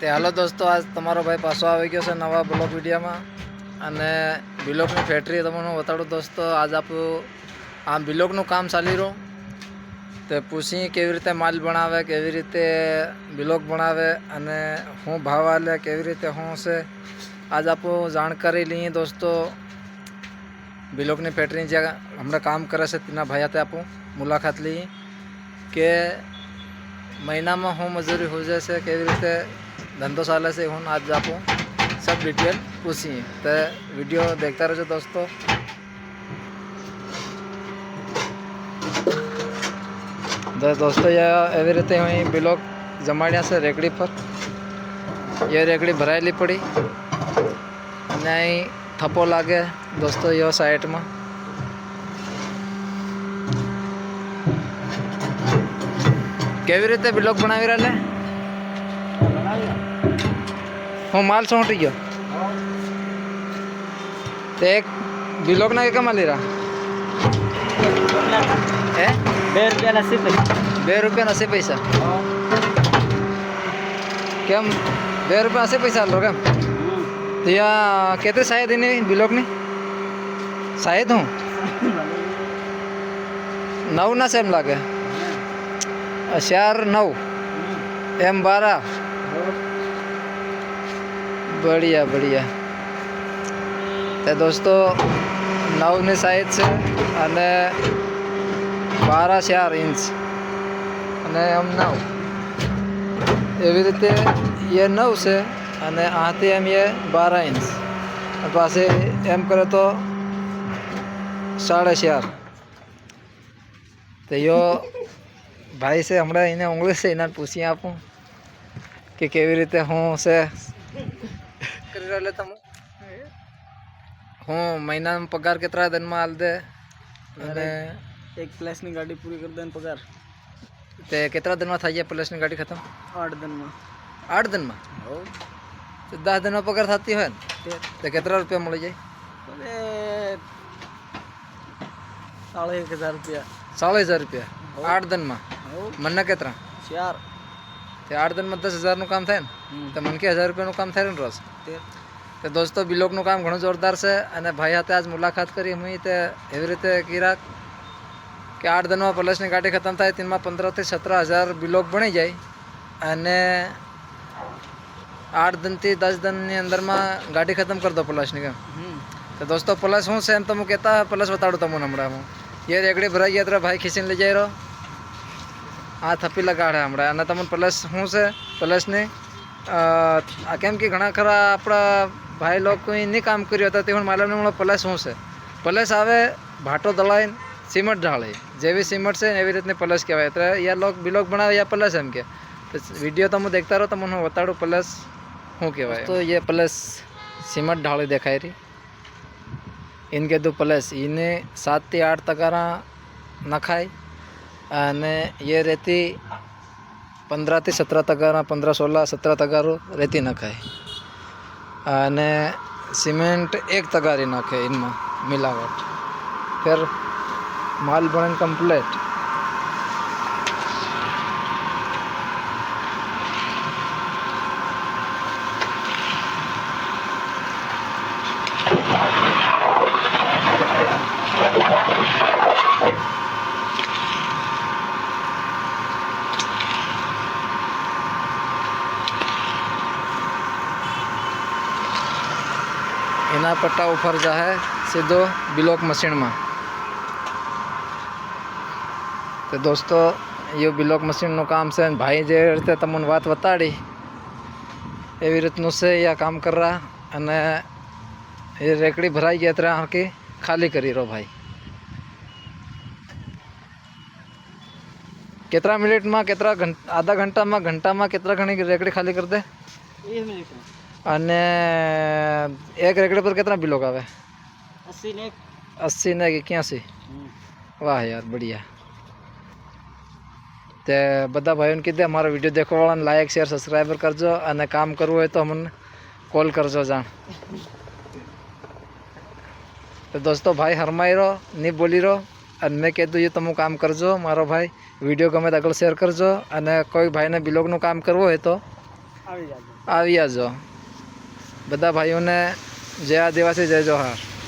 તે હાલો દોસ્તો, આજ તમારો ભાઈ પાછો આવી ગયો છે નવા બ્લોગ વિડીયોમાં અને બ્લોકની ફેક્ટરી તમને બતાડું દોસ્તો। આજ આપણું આમ બ્લોકનું કામ ચાલી રહ્યું તે પૂછી કેવી રીતે માલ બનાવે, કેવી રીતે બ્લોક બનાવે અને શું ભાવ આલે, કેવી રીતે શું છે આજ આપણું જાણકારી લઈએ દોસ્તો। બ્લોકની ફેક્ટરી જ્યાં હમણાં કામ કરે છે તેના ભાઈ હાથે આપણું મુલાકાત લઈએ કે મહિનામાં શું મજૂરી हो जाए છે, કેવી રીતે धंधो चाले से हूँ आज आपको सब डिटेल पूछिए। तो वीडियो देखता रहो दोस्तों। दोस्तों ये एवं रीते हुई ब्लॉक जमाड़िया से रेकड़ी पर ये रेकड़ी भरायेली पड़ी ने थप्पो लागे दोस्तों यो साइड में। केवी रीते ब्लॉक बनावी रहा हूँ माल सोटी गयो तो एक ब्लॉक ना क्या माल रहा है ₹2.80 पैसा केम ₹2.80 पैसा लो क्या तो यहाँ कहते शायद नहीं ब्लॉक नहीं शायद हूँ 9 ना सेम लागे 4-9 M12 बढ़िया बढ़िया। तो दोस्तों 9 ની સાઈઝ છે અને 12-4 ઇંચ અને એમ 9 એવી રીતે એ 9 છે અને આથી એમ એ 12 ઇંચ પાસે એમ કરે તો 4.5। તો યો ભાઈ છે હમણાં એને ઇંગ્લિશ છે એને પૂછી આપું કે કેવી રીતે હું છે કરી રહ્યા તમે હું મહિનામાં પગાર કેટલા દિનમાં આલ દે અને एक प्लस ની ગાડી પૂરી કરી દે પગાર તે કેટલા દિનમાં થઈ જાય પ્લસની ગાડી ખતમ? 8 દિનમાં 8 દિનમાં હો તો 10 દિનમાં પગાર થતી હોય ને તો કેટલા રૂપિયા મળી જાય? અરે ₹1,500 ₹40,000 8 દિનમાં મને કેટલા 4 તે 8 દિનમાં 10,000 નું કામ થાય ને તો મને કે ₹1,000 નું કામ થાય ને રોજ। तो दोस्तों ब्लॉकનું કામ ઘણું જોરદાર છે અને ભાઈ હાથે આજ મુલાકાત કરી અમે તે એવી રીતે કીરા કે 8 દિનમાં પ્લસની ગાડી ખતમ થાય તેમાં 15,000 થી 17,000 બ્લોક બની જાય અને 8 દિનથી 10 દિનની અંદરમાં ગાડી ખતમ કરી દો પ્લસની કેમ। તો दोस्तों प्लस શું છે એમ તમે કહેતા પ્લસ બતાડું તમને હમણાં હું ये રેકડી ભરાઈ ગયા ત્યારે ભાઈ ખીસીને લઈ જાય રહ્યો આ થપ્પી લગાડે હમણાં અને તમને પ્લસ શું છે પ્લસની આ કેમ કે ઘણા ખરા આપણા ભાઈ લોકો કોઈ નહીં કામ કર્યું હતા તે પણ માલમ ને પ્લસ શું છે પ્લસ આવે ભાટો દળાઈને સિમેન્ટ ઢાળે જેવી સિમેન્ટ છે એવી રીતની પ્લસ કહેવાય। એટલે યા લોક બ્લોક બનાવે યા પ્લસ એમ કે તો વિડીયો તમે देखता રહો તમને હું બતાડું પ્લસ શું કહેવાય। તો ये प्लस સિમેન્ટ ઢાળી દેખાય રહી ઇનકે તો પ્લસ એને 7 થી 8 તગારા નખાય અને ये રહેતી 15 થી 17 તગારા 15, 16, 17 તગારો રેતી નખાય અને સિમેન્ટ 1 તગારી નાખે इनमें मिलावट फिर माल बने कंप्लीट। એના પટ્ટા ઉપર જાહે સીધો બ્લોક મશીન में। तो दोस्तों ये ब्लॉक मशीन નું કામ છે ભાઈ જે રીતે તમને વાત બતાડી એવી રીતનું છે આ કામ કરવા અને એ રેકડી ભરાઈ ગયા ત્યારે આખી ખાલી કરી રહ્યો ભાઈ। કેટલા મિનિટમાં કેટલા આધા ઘંટામાં કેટલા ઘણી રેકડી ખાલી કરી દે 20 મિનિટ અને એક રેકડી પર કેટલા બ્લોક આવે 80 ને 81 वाह यार बढ़िया। तो बदा भाई कीधे अमरा विडियो देखवा लाइक शेयर सब्सक्राइबर करजो और काम करव हो तो अमने कॉल करजो जान। तो दोस्तों भाई हरमाई रो नहीं बोली रो और मैं कहूँ ये तमु काम करजो मारो भाई विडियो गमे तो आगे शेर करजो और कोई भाई ने ब्लॉग नु काम करव हो तो આવી જાજો. આવી જાજો. બધા ભાઈઓને જય આદિવાસી જય જોહાર.